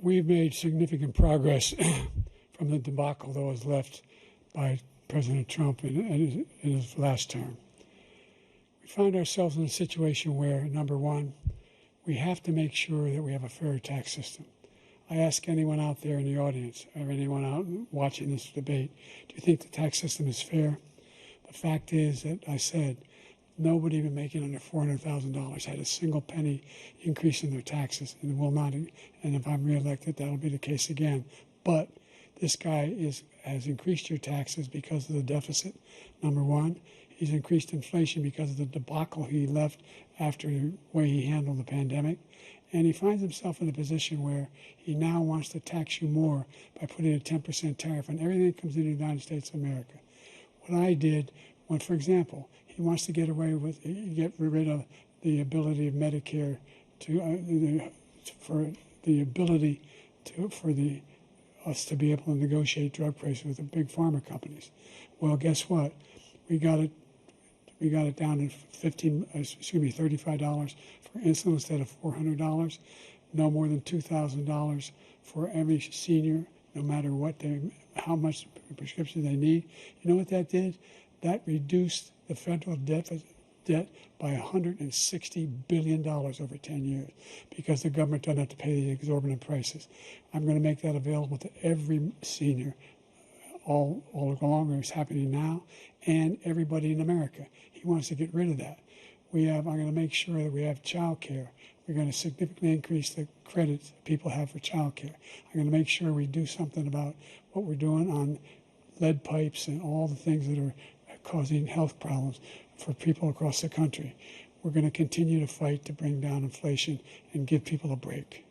We've made significant progress from the debacle that was left by President Trump in his last term. We find ourselves in a situation where, number one, we have to make sure that we have a fair tax system. I ask anyone out there in the audience, or anyone out watching this debate, do you think the tax system is fair? The fact is that I said nobody even making under $400,000 had a single penny increase in their taxes, and will not. And if I'm reelected, that'll be the case again. But this guy has increased your taxes because of the deficit, number one. He's increased inflation because of the debacle he left after the way he handled the pandemic. And he finds himself in a position where he now wants to tax you more by putting a 10% tariff on everything that comes into the United States of America. What I did, when, for example, he wants to get rid of the ability of Medicare us to be able to negotiate drug prices with the big pharma companies. Well, guess what? We got it down to $35 for insulin instead of $400. No more than $2,000 for every senior, no matter how much prescription they need. You know what that did? That reduced the federal debt by $160 billion over 10 years because the government doesn't have to pay the exorbitant prices. I'm going to make that available to every senior all along. It's happening now, and everybody in America. He wants to get rid of that. I'm going to make sure that we have childcare. We're going to significantly increase the credits people have for childcare. I'm going to make sure we do something about what we're doing on lead pipes and all the things that are causing health problems for people across the country. We're going to continue to fight to bring down inflation and give people a break.